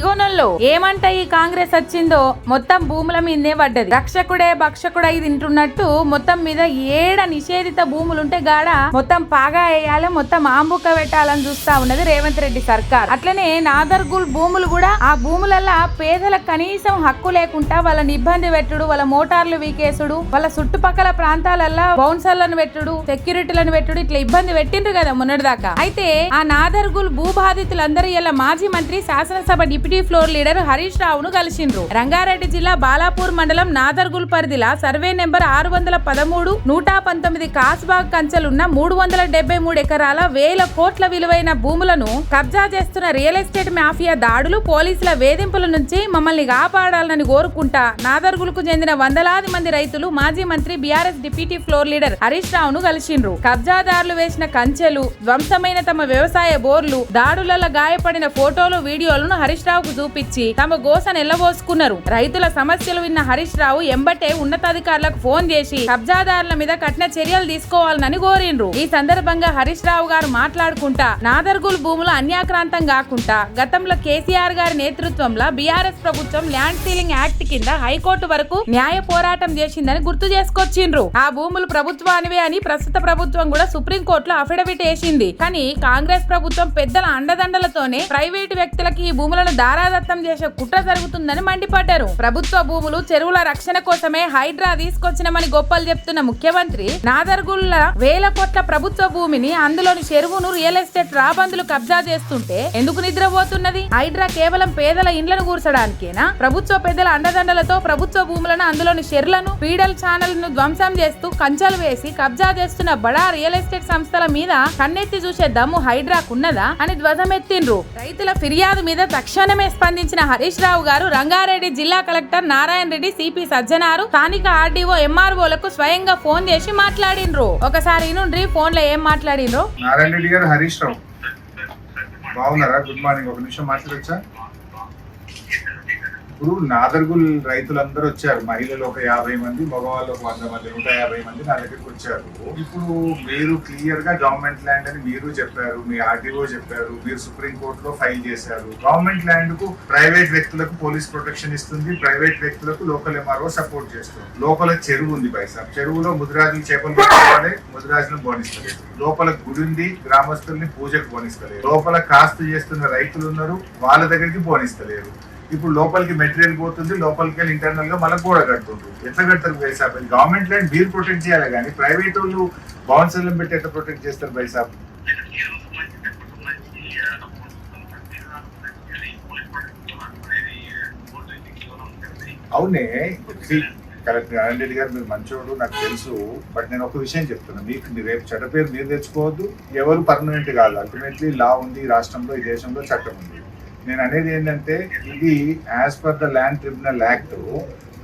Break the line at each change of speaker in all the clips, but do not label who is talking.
దిగోనల్లో ఏమంట ఈ కాంగ్రెస్ వచ్చిందో మొత్తం భూముల మీదే పడ్డది. రక్షకుడే భక్షకుడై తింటున్నట్టు మొత్తం మీద ఏడ నిషేధిత భూములుంటే గాడ మొత్తం పాగా వేయాలి, మొత్తం ఆంబుక పెట్టాలని చూస్తా ఉన్నది రేవంత్ రెడ్డి సర్కార్. అట్లనే నాదర్గుల్ భూములు కూడా ఆ భూములల్లా పేదలకు కనీసం హక్కు లేకుండా వాళ్ళని ఇబ్బంది పెట్టుడు, వాళ్ళ మోటార్లు వీకేసుడు, వాళ్ళ చుట్టుపక్కల ప్రాంతాలల్లో బౌన్సర్లను పెట్టుడు, సెక్యూరిటీలను పెట్టుడు, ఇట్లా ఇబ్బంది పెట్టిండ్రు కదా మొన్నటిదాకా. అయితే ఆ నాదర్గుల్ భూ బాధితులందరూ ఇలా మాజీ మంత్రి శాసనసభ డిప్యూటీ ఫ్లోర్ లీడర్ హరీష్ రావును కలిసిండ్రు. రంగారెడ్డి జిల్లా బాలాపూర్ మండలం నాదర్గుల్ పరిధిలా సర్వే నెంబర్ 613 119 కాస్బాగ్ కంచెలున్న 373 ఎకరాల 1000 కోట్ల విలువైన భూములను కబ్జా చేస్తున్న రియల్ ఎస్టేట్ మాఫియా దాడులు, పోలీసుల వేధింపుల నుంచి మమ్మల్ని కాపాడాలని కోరుకుంటా నాదర్గుల్కు చెందిన వందలాది మంది రైతులు మాజీ మంత్రి BRS deputy floor leader Harish రావును కలిసిండ్రు. కబ్జాదారులు వేసిన కంచెలు, ధ్వంసమైన తమ వ్యవసాయ బోర్లు, దాడులలో గాయపడిన ఫోటోలు, వీడియోలను హరీష్ రావుకు చూపించి తమ గోసను ఎల్లబోసుకున్నారు. రైతుల సమస్యలు విన్న హరీష్ రావు ఎంబటే ఉన్నతాధికారులకు ఫోన్ చేసి కబ్జాదారుల మీద కఠిన చర్యలు తీసుకోవాలని కోరిండ్రు. ఈ సందర్భంగా హరీష్ రావు గారు మాట్లాడుకుంటా నాదర్గుల్ భూములు అన్యాక్రాంతం కాకుండా గతంలో కేసీఆర్ గారి నేతృత్వంలో బీఆర్ఎస్ ప్రభుత్వం ల్యాండ్ సీలింగ్ యాక్ట్ కింద హైకోర్టు వరకు న్యాయ పోరాటం చేసిందని గుర్తు చేసుకొచ్చిండ్రు. ఆ భూములు ప్రభుత్వానివే అని ప్రస్తుత ప్రభుత్వం కూడా సుప్రీంకోర్టులో అఫిడవిట్ వేసింది. కానీ కాంగ్రెస్ ప్రభుత్వం పెద్దల అండదండలతోనే ప్రైవేటు వ్యక్తులకి ఈ భూములను దారాదత్తం చేసే కుట్ర జరుగుతుందని మండిపడ్డారు. ప్రభుత్వ భూములు, చెరువుల రక్షణ కోసమే హైడ్రా తీసుకొచ్చినమని గొప్పలు చెప్తున్న ముఖ్యమంత్రి నాదర్గుల్ల 1000 కోట్ల ప్రభుత్వ భూమిని, అందులోని చెరువును రియల్ ఎస్టేట్ రాబందులు కబ్జా చేస్తుంటే ఎందుకు నిద్రపోతున్నది? హైడ్రా కేవలం పేదల ఇండ్లను కూర్చడానికేనా? ప్రభుత్వ పెద్దల అండదండలతో ప్రభుత్వ భూములను, అందులోని చెరువులను, ఫీడల్ ఛానల్ను ధ్వంసం చేస్తూ కంచెలు వేసి కబ్జా చేస్తున్న బడా రియల్ ఎస్టేట్ సంస్థల మీద కన్నెత్తి చూసే దమ్ము హైడ్రాకున్నదా అని ధ్వజమెత్తిండ్రు. రైతుల ఫిర్యాదు మీద తక్షణమే స్పందించిన హరీష్ రావు గారు రంగారెడ్డి జిల్లా కలెక్టర్ నారాయణ రెడ్డి, సిపి సజ్జనారు, స్థానిక ఆర్డీఓ, ఎంఆర్ఓలకు స్వయంగా ఫోన్ చేసి మాట్లాడిండ్రు. ఒకసారి నుండి ఫోన్ లో ఏం మాట్లాడిండ్రు?
నారాయణ రెడ్డి గారు, హరీష్ రావు బాగున్నారా? Good morning. ఒక నిమిషం మాట్లాడొచ్చా? ఇప్పుడు నాదర్గుల్ రైతులందరూ వచ్చారు. మహిళలు ఒక 50 మంది, మగవాళ్ళు ఒక 100 మంది, 150 మంది నా దగ్గరికి వచ్చారు. ఇప్పుడు మీరు క్లియర్ గా గవర్నమెంట్ ల్యాండ్ అని మీరు చెప్పారు, మీ ఆర్టీఓ చెప్పారు, మీరు సుప్రీం కోర్టులో ఫైల్ చేశారు. గవర్నమెంట్ ల్యాండ్ కు ప్రైవేట్ వ్యక్తులకు పోలీస్ ప్రొటెక్షన్ ఇస్తుంది, ప్రైవేట్ వ్యక్తులకు లోకల్ ఎంఆర్ఓ సపోర్ట్ చేస్తుంది. లోపల చెరువు ఉంది పైసా, చెరువులో ముదిరాజులు చేపలు పట్టుకోవాలి, ముదిరాజులను బోనిస్తలేదు. లోపల గుడి ఉంది, గ్రామస్తుల్ని పూజకు బోనిస్తలేదు. లోపల కాస్తు చేస్తున్న రైతులు ఉన్నారు, వాళ్ళ దగ్గరికి బోనిస్తలేరు. ఇప్పుడు లోపలికి మెటీరియల్ పోతుంది, లోపలికి వెళ్ళి ఇంటర్నల్ గా మళ్ళీ గోడ కడుతుండ్రు. ఎట్లా కడతారు బైసాబ్? గవర్నమెంట్ ల్యాండ్ మీరు ప్రొటెక్ట్ చేయాలి కానీ ప్రైవేట్ వాళ్ళు బౌన్సర్లను పెట్టి ఎట్లా ప్రొటెక్ట్ చేస్తారు బైసాబ్? అవునే కరెక్ట్. నారాయణ రెడ్డి గారు మీరు మంచోడు, నాకు తెలుసు. బట్ నేను ఒక విషయం చెప్తున్నా, మీకు రేపు చెడ్డ పేరు మీరు తెచ్చుకోవద్దు. ఎవరు పర్మనెంట్ కాదు. అల్టిమేట్లీ లా ఉంది రాష్ట్రంలో, ఈ దేశంలో చట్టం ఉంది. నేను అనేది ఏంటంటే, ఇది as per the land tribunal act,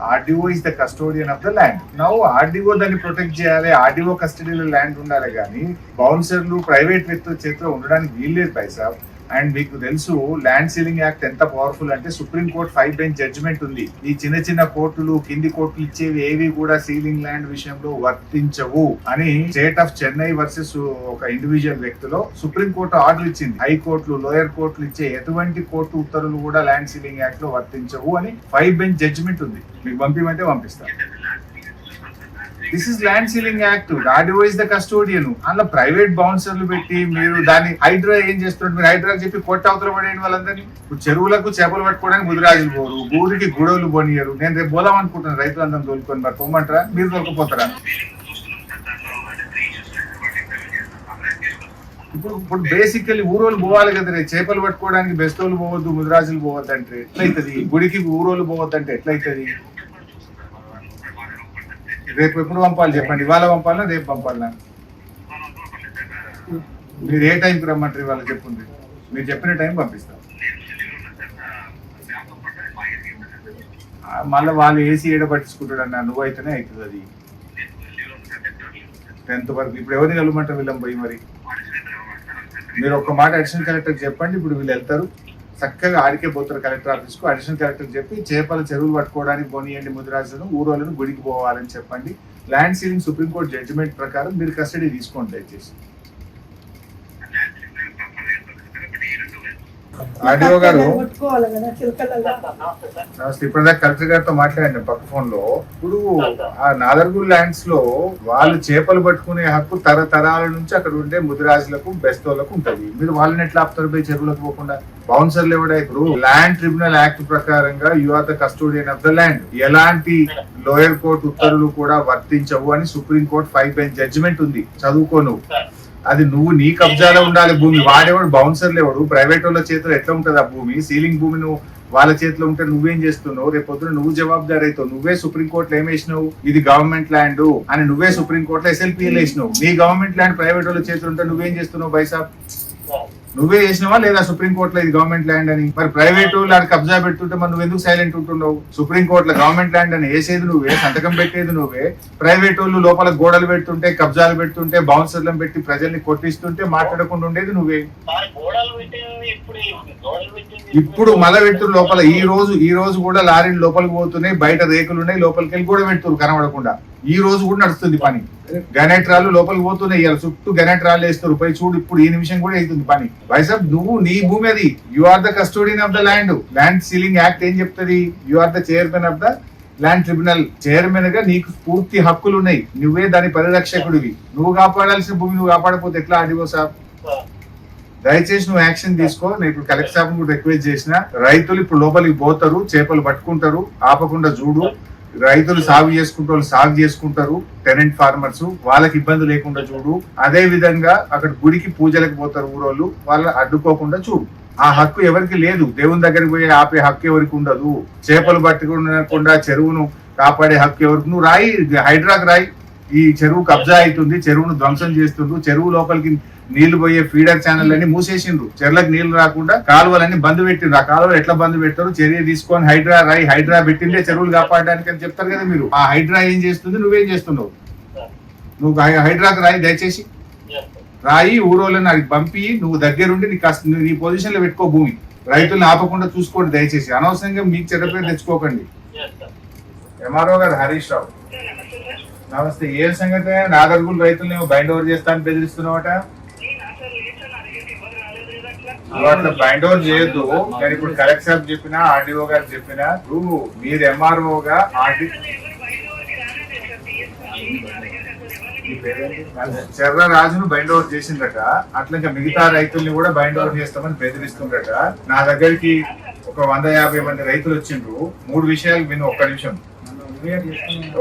RDO is the custodian of the land. Now RDO దాన్ని ప్రొటెక్ట్ చేయాలి, ఆర్డీఓ కస్టడీలో ల్యాండ్ ఉండాలి. కానీ బౌన్సర్లు ప్రైవేట్ వ్యక్తుల చేతిలో ఉండడానికి వీల్లేదు పైసా. అండ్ మీకు తెలుసు ల్యాండ్ సీలింగ్ యాక్ట్ ఎంత పవర్ఫుల్ అంటే, సుప్రీం కోర్ట్ 5 బెంచ్ జడ్జిమెంట్ ఉంది. ఈ చిన్న చిన్న కోర్టులు, కింది కోర్టులు ఇచ్చేవి ఏవి కూడా సీలింగ్ ల్యాండ్ విషయంలో వర్తించవు అని స్టేట్ ఆఫ్ చెన్నై వర్సెస్ ఒక ఇండివిజువల్ వ్యక్తిలో సుప్రీం కోర్టు ఆర్డర్ ఇచ్చింది. హైకోర్టులు, లోయర్ కోర్టులు ఇచ్చే ఎటువంటి కోర్టు ఉత్తర్వులు కూడా ల్యాండ్ సీలింగ్ యాక్ట్ లో వర్తించవు అని 5 బెంచ్ జడ్జిమెంట్ ఉంది. మీకు పంపిమంటే పంపిస్తాను. This is land ceiling act. RDO is the custodian. అందులో ప్రైవేట్ బౌన్సర్లు పెట్టి మీరు దాన్ని హైడ్రా ఏం చేస్తున్నారు? మీరు హైడ్రా చెప్పి కొట్ట అవతల పడేయండి వాళ్ళందరినీ. చెరువులకు చేపలు పట్టుకోవడానికి ముదిరాజులు పోరు, ఊరికి గుడవలు పోనీయరు. నేను రేపు పోదాం అనుకుంటున్నాను రైతులందరం తోలుకొని. మరి పోమంటారా? మీరు తోలుకుపోతారా? ఇప్పుడు బేసికల్లీ ఊరోళ్ళు పోవాలి కదా. రేపు చేపలు పట్టుకోవడానికి బెస్తోళ్ళు పోవద్దు, ముదిరాజులు పోవద్దు అంటే ఎట్లయితుంది? గుడికి ఊరోళ్ళు పోవద్దు అంటే ఎట్లయితుంది? రేపు ఎప్పుడు పంపాలి చెప్పండి? ఇవాళ పంపాలనా రేపు పంపాలనా? మీరు ఏ టైంకి రమ్మంటారు ఇవాళ చెప్పండి. మీరు చెప్పిన టైం పంపిస్తాం. మళ్ళీ వాళ్ళు ఏసీ ఏడ పట్టించుకుంటాడు అన్న, నువ్వైతేనే అవుతుంది అది 10th వరకు. ఇప్పుడు ఎవరిని కలవమంటారు వీళ్ళం పోయి? మరి మీరు ఒక్క మాట అడిషనల్ కలెక్టర్ చెప్పండి. ఇప్పుడు వీళ్ళు వెళ్తారు, చక్కగా ఆడికే పోతారు కలెక్టర్ ఆఫీస్కు. అడిషనల్ కలెక్టర్ చెప్పి చేపల చెరువులు పట్టుకోవడానికి పోనీయండి ముదిరాజులను, ఊరోళ్ళను గుడికి పోవాలని చెప్పండి. ల్యాండ్ సీలింగ్ సుప్రీంకోర్టు జడ్జిమెంట్ ప్రకారం మీరు కస్టడీ తీసుకోండి దయచేసి. ఆర్డీఓ గారు
కొట్టుకోవాలి కదా చిలకలలో.
ఇప్పటిదాకా కలెక్టర్ గారితో మాట్లాడిన పక్క ఫోన్ లో. ఇప్పుడు ఆ నాదర్గూల్ ల్యాండ్స్ లో వాళ్ళు చేపలు పట్టుకునే హక్కు తరతరాల నుంచి అక్కడ ఉండే ముదిరాజులకు బెస్తోళ్లకు ఉంటది. మీరు వాళ్ళని ఎట్లా ఆపుతారు పోయి చెరువులకు పోకుండా? బౌన్సర్లు ఎవడా? ఇప్పుడు ల్యాండ్ ట్రిబ్యునల్ యాక్ట్ ప్రకారంగా you are the custodian of the land. ఎలాంటి లోయర్ కోర్టు ఉత్తర్వులు కూడా వర్తించవు అని సుప్రీం కోర్టు 5 బెంచ్ జడ్జిమెంట్ ఉంది. చదువుకో నువ్వు. అది నువ్వు నీ కబ్జాలో ఉండాలి భూమి. వాడేవాడు బౌన్సర్లు ఎవడు? ప్రైవేట్ వాళ్ళ చేతిలో ఎట్లా ఉంటది ఆ భూమి? సీలింగ్ భూమి నువ్వు వాళ్ళ చేతిలో ఉంటే నువ్వేం చేస్తున్నావు? రేపు పొద్దున నువ్వు జవాబుదారి అవుతావు. నువ్వే సుప్రీంకోర్టులో ఏం వేసినావు? ఇది గవర్నమెంట్ ల్యాండ్ అని నువ్వే సుప్రీంకోర్టులో SLPL వేసినావు. నీ గవర్నమెంట్ ల్యాండ్ ప్రైవేట్ వాళ్ళ చేతిలో ఉంటే నువ్వేం చేస్తున్నావు బైసాబ్? నువ్వే చేసినావా లేదా సుప్రీంకోర్టులో ఇది గవర్నమెంట్ ల్యాండ్ అని? మరి ప్రైవేట్ వాళ్ళు ఆడ కబ్జా పెట్టుంటే మరి నువ్వు ఎందుకు సైలెంట్ ఉంటున్నావు? సుప్రీంకోర్టులో గవర్నమెంట్ ల్యాండ్ అని వేసేది నువ్వే, సంతకం పెట్టేది నువ్వే. ప్రైవేట్ వాళ్ళు లోపల గోడలు పెడుతుంటే, కబ్జాలు పెడుతుంటే, బౌన్సర్లను పెట్టి ప్రజల్ని కొట్టిస్తుంటే మాట్లాడకుండా ఉండేది నువ్వే. ఇప్పుడు మల పెడుతురు లోపల. ఈ రోజు కూడా లారీలు లోపలికి పోతున్నాయి, బయట రేకులు ఉన్నాయి, లోపలికి వెళ్ళి కూడా పెడుతురు కనబడకుండా. ఈ రోజు కూడా నడుస్తుంది పని. గణేట్ రాళ్ళు లోపలికి పోతున్నాయి, ఇలా చుట్టూ గణేట్ రాళ్ళు వేస్తారు. పోయి చూడు, ఇప్పుడు ఈ నిమిషం కూడా అవుతుంది పని. వైసాబ్ నువ్వు నీ భూమి అది. You are the custodian of the land. Land ceiling act ఏం చెప్తుంది? You are the chairman of the land tribunal. Chairman గా నీకు పూర్తి హక్కులు ఉన్నాయి. నువ్వే దాని పరిరక్షకుడివి. నువ్వు కాపాడాల్సిన భూమి నువ్వు కాపాడకపోతే ఎట్లా ఆడివో సాబ్? దయచేసి నువ్వు యాక్షన్ తీసుకో. నేను ఇప్పుడు కలెక్టర్ సాబ్ కూడా రిక్వెస్ట్ చేసిన. రైతులు ఇప్పుడు లోపలికి పోతారు, చేపలు పట్టుకుంటారు, ఆపకుండా చూడు. రైతులు సాగు చేసుకుంటారు, సాగు చేసుకుంటారు. టెనెంట్ ఫార్మర్స్ వాళ్ళకి ఇబ్బంది లేకుండా చూడు. అదే విధంగా అక్కడ గుడికి పూజలకు పోతారు ఊరోళ్ళు, వాళ్ళ అడ్డుకోకుండా చూడు. ఆ హక్కు ఎవరికి లేదు. దేవుని దగ్గరికి పోయి ఆపే హక్కు ఎవరికి ఉండదు. చేపలు పట్టుకుండా చెరువును కాపాడే హక్కు ఎవరికి? నువ్వు రాయి, హైడ్రాక్ రాయి. ఈ చెరువు కబ్జా అవుతుంది, చెరువును ధ్వంసం చేస్తుండ్రు, చెరువు లోపలికి నీళ్లు పోయే ఫీడర్ ఛానల్ అని మూసేసిండ్రు, చెర్లకు నీళ్లు రాకుండా కాలువలన్నీ బంద్ పెట్టిండ్రు. ఆ కాలువలు ఎట్లా బంద్ పెట్టారు? చర్య తీసుకొని హైడ్రా రాయి. హైడ్రా పెట్టిందే చెరువులు కాపాడడానికి అని చెప్తారు కదా మీరు. ఆ హైడ్రా ఏం చేస్తుంది? నువ్వేం చేస్తున్నావు? నువ్వు హైడ్రాకు రాయి, దయచేసి రాయి. ఊరోళ్ళని అది పంపి నువ్వు దగ్గరుండి నీ పొజిషన్ లో పెట్టుకో భూమి. రైతులను ఆపకుండా చూసుకోండి దయచేసి. అనవసరంగా మీకు చెడ్డ పేరు తెచ్చుకోకండి. ఎంఆర్ఓ గారు హరీష్ రావు, నమస్తే. ఏం సంగతి? నాగర్గుల్ రైతులు బైండ్ ఓవర్ చేస్తాను బెదిరిస్తున్నావట. అట్లా బైండ్ ఓవర్ చేయొద్దు. నేను ఇప్పుడు కలెక్టర్ సాబ్ చెప్పినా, ఆర్డీఓ గారు చెప్పినా, మీరు ఎంఆర్ఓగా చెర్ర రాజును బైండ్ ఓవర్ చేసిందట. అట్లా ఇంకా మిగతా రైతుల్ని కూడా బైండ్ ఓవర్ చేస్తామని బెదిరిస్తుందట. నా దగ్గరికి ఒక 150 మంది రైతులు వచ్చిండ్రు. 3 విషయాలు విను, ఒక్క నిమిషం.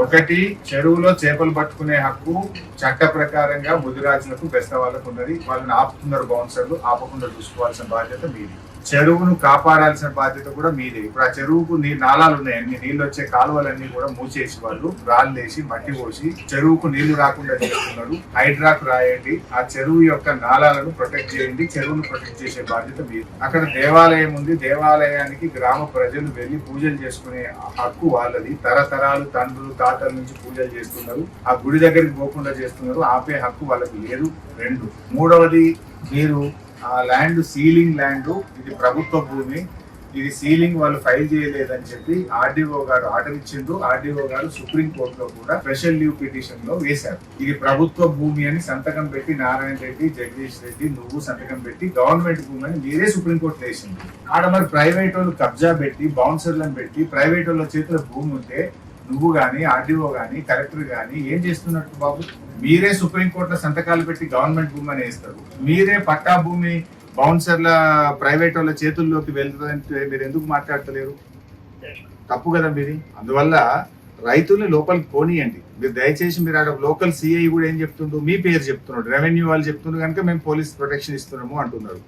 ఒకటి, చెరువులో చేపలు పట్టుకునే హక్కు చట్ట ప్రకారంగా ముదిరాజులకు బెస్త వాళ్ళకు ఉన్నది. వాళ్ళని ఆపుతున్నారు బౌన్సర్లు. ఆపకుండా చూసుకోవాల్సిన బాధ్యత మీది. చెరువును కాపాడాల్సిన బాధ్యత కూడా మీదే. ఇప్పుడు ఆ చెరువుకు నాలాలు ఉన్నాయి, అన్ని నీళ్ళు వచ్చే కాలువలన్నీ కూడా మూసేసి వాళ్ళు రాళ్ళు వేసి మట్టి పోసి చెరువుకు నీళ్లు రాకుండా చేస్తున్నారు. హైడ్రాక్ రాయండి, ఆ చెరువు యొక్క నాలాలను ప్రొటెక్ట్ చేయండి. చెరువును ప్రొటెక్ట్ చేసే బాధ్యత మీది. అక్కడ దేవాలయం ఉంది, దేవాలయానికి గ్రామ ప్రజలు వెళ్లి పూజలు చేసుకునే హక్కు వాళ్ళది. తరతరాలు తండ్రులు తాతల నుంచి పూజలు చేస్తున్నారు. ఆ గుడి దగ్గరికి పోకుండా చేస్తున్నారు. ఆపే హక్కు వాళ్ళకి లేదు. 2, మూడవది, మీరు ఆ ల్యాండ్ సీలింగ్ ల్యాండ్, ఇది ప్రభుత్వ భూమి. ఇది సీలింగ్ వాళ్ళు ఫైల్ చేయలేదని చెప్పి ఆర్డీఓ గారు ఆర్డర్ ఇచ్చిండ్రు. ఆర్డీఓ గారు సుప్రీం కోర్టులో కూడా స్పెషల్ లీవ్ పిటిషన్ లో వేశారు. ఇది ప్రభుత్వ భూమి అని సంతకం పెట్టి నారాయణ రెడ్డి, జగదీష్ రెడ్డి, నువ్వు సంతకం పెట్టి గవర్నమెంట్ భూమి అని మీరే సుప్రీం కోర్టులో వేసింది. ఆడ మరి ప్రైవేట్ వాళ్ళు కబ్జా పెట్టి బౌన్సర్లను పెట్టి ప్రైవేట్ వాళ్ళ చేతిలో భూమి ఉంటే నువ్వు గాని, ఆర్డీఓ గాని, కలెక్టర్ గాని ఏం చేస్తున్నట్టు బాబు? మీరే సుప్రీంకోర్టులో సంతకాలు పెట్టి గవర్నమెంట్ భూమి అని వేస్తారు. మీరే పట్టా భూమి బౌన్సర్ల ప్రైవేట్ వాళ్ళ చేతుల్లోకి వెళ్తుందంటే మీరు ఎందుకు మాట్లాడతలేరు? తప్పు కదా మీది. అందువల్ల రైతుల్ని లోపలికి పోనీయండి. మీరు దయచేసి మీరు ఆడ లోకల్ సిఐ కూడా ఏం చెప్తుండ్రు? మీ పేరు చెప్తున్నాడు, రెవెన్యూ వాళ్ళు చెప్తున్నారు కనుక మేము పోలీస్ ప్రొటెక్షన్ ఇస్తున్నాము అంటున్నారు.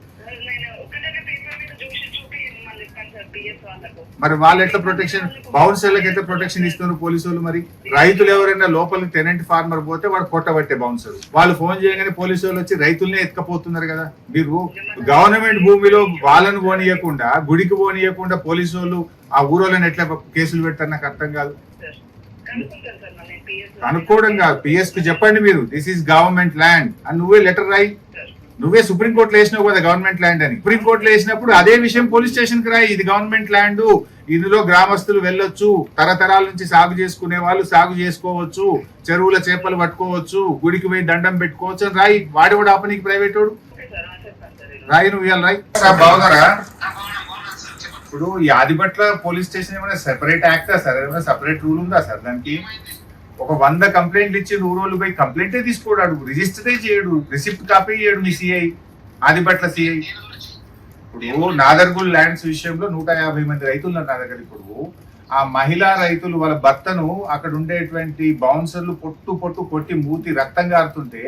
మరి వాళ్ళు ఎట్లా ప్రొటెక్షన్? బౌన్సర్లకు ఎట్లా ప్రొటెక్షన్ ఇస్తున్నారు పోలీసు వాళ్ళు? మరి రైతులు ఎవరైనా లోపలికి టెనెంట్ ఫార్మర్ పోతే వాడు కొట్టబట్టే బౌన్సర్. వాళ్ళు ఫోన్ చేయగానే పోలీసు వాళ్ళు వచ్చి రైతుల్నే ఎత్తుకపోతున్నారు కదా. మీరు గవర్నమెంట్ భూమిలో వాళ్ళను పోనీయకుండా, గుడికి పోనీయకుండా పోలీసు వాళ్ళు ఆ ఊరోళ్ళని ఎట్లా కేసులు పెట్టారు? నాకు అర్థం కాదు. అనుకోవడం కాదు, పిఎస్ కి చెప్పండి మీరు దిస్ ఈస్ గవర్నమెంట్ ల్యాండ్ అని నువ్వే లెటర్ రాయి. నువ్వే సుప్రీంకోర్టులో వేసినావు కదా గవర్నమెంట్ ల్యాండ్ అని. సుప్రీంకోర్టులో వేసినప్పుడు అదే విషయం పోలీస్ స్టేషన్ కి రాయి. ఇది గవర్నమెంట్ ల్యాండ్, ఇందులో గ్రామస్తులు వెళ్ళొచ్చు, తరతరాల నుంచి సాగు చేసుకునే వాళ్ళు సాగు చేసుకోవచ్చు, చెరువుల చేపలు పట్టుకోవచ్చు, గుడికి పోయి దండం పెట్టుకోవచ్చు అని రాయి. వాడు కూడా ఆపనీకి ప్రైవేట్ వాడు రాయి నువ్వు ఇవాళ రాయి బాగున్నారా? ఇప్పుడు ఈ ఆదిపట్ల పోలీస్ స్టేషన్ ఏమైనా సెపరేట్ యాక్టా సార్? ఏమైనా సెపరేట్ రూల్ ఉందా సార్ దానికి? ఒక 100 కంప్లైంట్లు ఇచ్చి రూరోళ్ళు పోయి కంప్లైంటే తీసుకోడాడు, రిజిస్టరే చేయడు, రిసిప్ట్ కాపీ చేయడు మీ సిఐ, ఆదిపట్ల సిఐ. ఇప్పుడు నాదర్గుల్ ల్యాండ్స్ విషయంలో 150 మంది రైతులు ఉన్నారు నా దగ్గర. ఇప్పుడు ఆ మహిళా రైతులు వాళ్ళ భర్తను అక్కడ ఉండేటువంటి బౌన్సర్లు పొట్టు కొట్టి మూతి రక్తం గారుతుంటే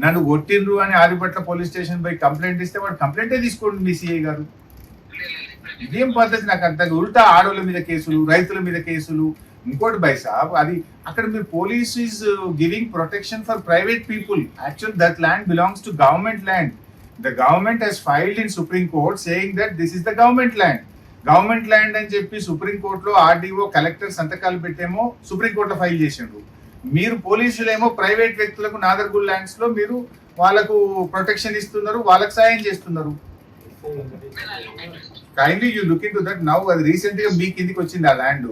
నన్ను కొట్టిండ్రు అని ఆదిపట్ల పోలీస్ స్టేషన్ పోయి కంప్లైంట్ ఇస్తే వాడు కంప్లైంటే తీసుకోండి మీ సిఐ గారు. ఇదేం పద్ధతి నాకు అర్థం. ఉల్టా ఆడోళ్ళ మీద కేసులు, రైతుల మీద కేసులు. ఇంకోటి బై సాబ్, అది అక్కడ మీరు police is giving protection for private people. Actual that land belongs to government land. The government has filed in supreme court saying that this is the government land. Government land అని చెప్పి supreme కోర్టులో RDO collector సంతకాలు పెట్టేమో supreme కోర్టులో file చేసిండ్రు. మీరు పోలీసులేమో private వ్యక్తులకు Nadargul lands లో మీరు వాళ్ళకు ప్రొటెక్షన్ ఇస్తున్నారు, వాళ్ళకి సాయం చేస్తున్నారు. Kindly you look in to that now. అది రీసెంట్ గా మీ కిందికి వచ్చింది ఆ ల్యాండ్,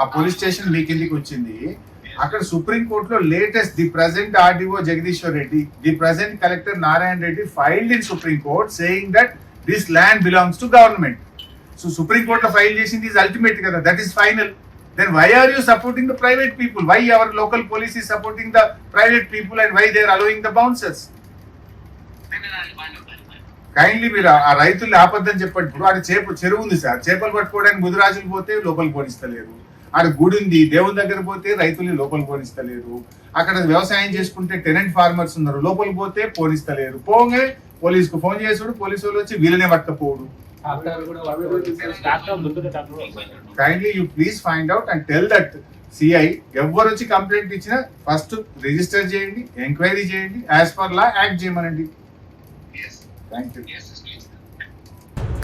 ఆ పోలీస్ స్టేషన్ మీ కిందికి వచ్చింది. అక్కడ సుప్రీం కోర్టులో latest the present RDO Jagadishwar Reddy, the present collector Narayana Reddy filed in supreme court saying that this land belongs to government. So supreme కోర్టులో ఫైల్ చేసింది ఇస్ అల్టిమేట్ కదా, that is final. Then why are you supporting the private people? Why our local police is supporting the private people and why they are allowing the bouncers? Kindly మీరు ఆ రైతుల్ని ఆపద్దని చెప్పండి. ఇప్పుడు ఆడ చెరువు ఉంది సార్, చేపలు పట్టుకోవడానికి ముదిరాజులు పోతే లోపలికి పోనిస్తలేరు. ఆడ గుడి ఉంది, దేవుని దగ్గర పోతే రైతుల్ని లోపలికి పోనిస్తలేరు. అక్కడ వ్యవసాయం చేసుకుంటే టెనెంట్ ఫార్మర్స్ ఉన్నారు, లోపలికి పోతే పోనిస్తలేరు. పోగానే పోలీసుకు ఫోన్ చేసుడు, పోలీసు వాళ్ళు వచ్చి వీళ్ళనే పట్టకపోవడు. Kindly you please find out and tell that CI ఎవరు వచ్చి కంప్లైంట్ ఇచ్చినా ఫస్ట్ రిజిస్టర్ చేయండి, ఎంక్వైరీ చేయండి, యాజ్ పర్ లా యాక్ట్ చేయమనండి. Thank you.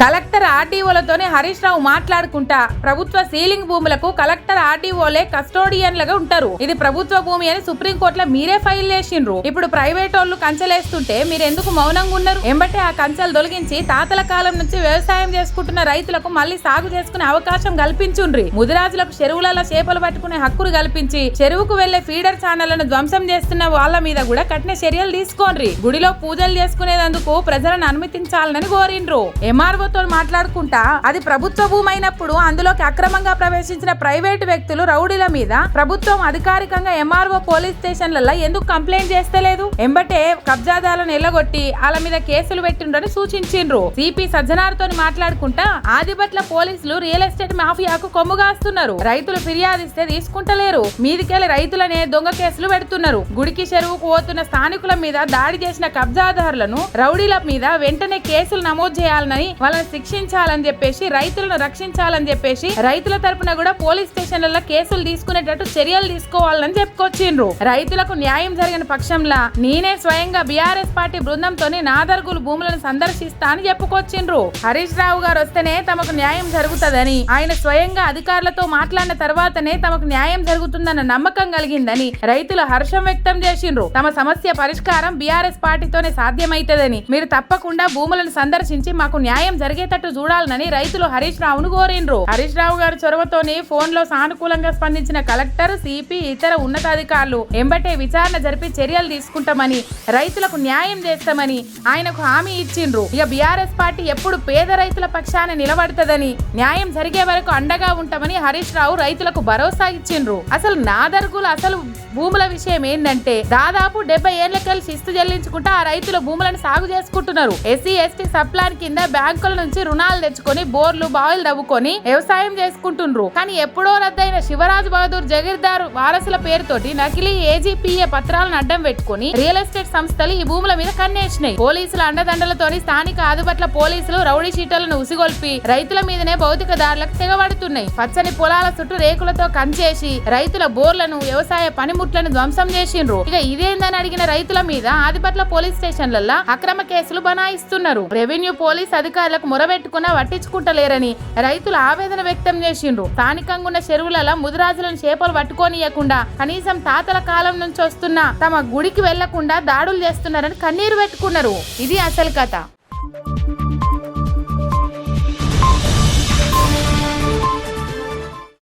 Collector ఆర్డీఓలతోనే Harish Rao మాట్లాడుకుంటా ప్రభుత్వ సీలింగ్ భూములకు కలెక్టర్ ఆర్డీఓలే కస్టోడియన్లుగా ఉంటారు, ఇది ప్రభుత్వ భూమి అని సుప్రీంకోర్టులో మీరే ఫైల్ చేసిండ్రు. ఇప్పుడు ప్రైవేట్ వాళ్ళు కంచెలేస్తుంటే మీరు ఎందుకు మౌనంగా ఉన్నారు? ఎంబటే ఆ కంచెలు తొలగించి తాతల కాలం నుంచి వ్యవసాయం చేసుకుంటున్న రైతులకు మళ్ళీ సాగు చేసుకునే అవకాశం కల్పించుండ్రి. ముదిరాజులకు చెరువులలో చేపలు పట్టుకునే హక్కులు కల్పించి చెరువుకు వెళ్లే ఫీడర్ ఛానళ్లను ధ్వంసం చేస్తున్న వాళ్ళ మీద కూడా కఠిన చర్యలు తీసుకోండ్రి. గుడిలో పూజలు చేసుకునేందుకు ప్రజలను అనుమతించాలని కోరిండ్రు. ఎంఆర్ఓ మాట్లాడుకుంటా అది ప్రభుత్వ భూమి అయినప్పుడు అందులోకి అక్రమంగా ప్రవేశించిన ప్రైవేటు వ్యక్తులు రౌడీల మీద ప్రభుత్వం అధికారికంగా ఎంఆర్ఓ పోలీస్ స్టేషన్లలో ఎందుకు కంప్లైంట్ చేస్తలేదు? ఎంబటే కబ్జాదారులను ఎల్లగొట్టి వాళ్ళ మీద కేసులు పెట్టిండ్రని సూచించిండ్రు. సిపి సజ్జనార్తో మాట్లాడుకుంటా ఆదిపట్ల పోలీసులు రియల్ ఎస్టేట్ మాఫియాకు కొమ్ముగాస్తున్నారు, రైతులు ఫిర్యాదిస్తే తీసుకుంటలేరు, మీదికెళ్లి రైతులనే దొంగ కేసులు పెడుతున్నారు. గుడికి చెరువుకు పోతున్న స్థానికుల మీద దాడి చేసిన కబ్జాదారులను రౌడీల మీద వెంటనే కేసులు నమోదు చేయాలని, వాళ్ళని శిక్షించాలని చెప్పేసి, రైతులను రక్షించాలని చెప్పేసి రైతుల తరపున కూడా పోలీస్ స్టేషన్లలో కేసులు తీసుకునేటట్టు చర్యలు తీసుకోవాలని చెప్పుకొచ్చిండ్రు. రైతులకు న్యాయం జరిగిన పక్షంలో నేనే స్వయంగా బీఆర్ఎస్ పార్టీ బృందంతోని నాదర్గులు భూములను సందర్శిస్తా అని చెప్పుకొచ్చిండ్రు. హరీష్ రావు గారు వస్తేనే తమకు న్యాయం జరుగుతుందని, ఆయన స్వయంగా అధికారులతో మాట్లాడిన తర్వాతనే తమకు న్యాయం జరుగుతుందన్న నమ్మకం కలిగిందని రైతులు హర్షం వ్యక్తం చేసిండ్రు. తమ సమస్య పరిష్కారం బీఆర్ఎస్ పార్టీతోనే సాధ్యమైతదని, మీరు తప్పకుండా భూములను సందర్శించి మాకు న్యాయం జరిగేటట్టు చూడాలని రైతులు హరీష్ రావును కోరిండ్రు. హరీష్ రావు గారి చొరవతోని ఫోన్ లో సానుకూలంగా స్పందించిన కలెక్టర్, సిపి, ఇతర ఉన్నతాధికారులు ఎంబటే విచారణ జరిపి చర్యలు తీసుకుంటామని, రైతులకు న్యాయం చేస్తామని ఆయనకు హామీ ఇచ్చిండ్రు. ఇక బీఆర్ఎస్ పార్టీ ఎప్పుడు పేద రైతుల పక్షాన నిలబడుతుందని, న్యాయం జరిగే వరకు అండగా ఉంటామని హరీష్ రావు రైతులకు భరోసా ఇచ్చిండ్రు. అసలు నాదర్గుల అసలు భూముల విషయం ఏంటంటే దాదాపు 70 ఏళ్లకెళ్ళి శిస్తు చెల్లించుకుంటా ఆ రైతుల భూములను సాగు చేసుకుంటున్నారు. ఎస్సీ ఎస్టీ సప్లాన్ కింద బ్యాంకుల నుంచి రుణాలు తెచ్చుకొని బోర్లు బావులు దవ్వుకొని వ్యవసాయం చేసుకుంటుండ్రు. కానీ ఎప్పుడో రద్దయిన శివరాజ్ బహదూర్ జగీర్దార్ వారసుల పేరుతోటి నకిలీ ఏజీపీఏ పత్రాలను అడ్డం పెట్టుకుని రియల్ ఎస్టేట్ సంస్థలు ఈ భూముల మీద కన్నేసినాయి. పోలీసుల అండదండలతోని స్థానిక ఆదిపట్ల పోలీసులు రౌడీ షీటర్లను ఉసిగొల్పి రైతుల మీదనే భౌతిక దారులకు తెగబడుతున్నాయి. పచ్చని పొలాల చుట్టూ రేకులతో కంచేసి రైతుల బోర్లను, వ్యవసాయ పనిముట్లను ధ్వంసం చేసిండ్రు. ఇక ఇదేందని అడిగిన రైతుల మీద ఆదిపట్ల పోలీస్ స్టేషన్లలో అక్రమ కేసులు బనాయిస్తున్నారు. రెవెన్యూ పోలీస్ అధికారులకు మొరబెట్టుకున్నా పట్టించుకుంటలేరని రైతులు ఆవేదన వ్యక్తం చేసిండ్రు. స్థానికంగా ఉన్న చెరువులలో ముదిరాజులను చేపలు పట్టుకోనియకుండా కనీసం తాతల కాలం నుంచి వస్తున్న తమ గుడికి వెళ్లకుండా దాడులు చేస్తున్నారని కన్నీరు పెట్టుకున్నారు. ఇది అసలు కథ.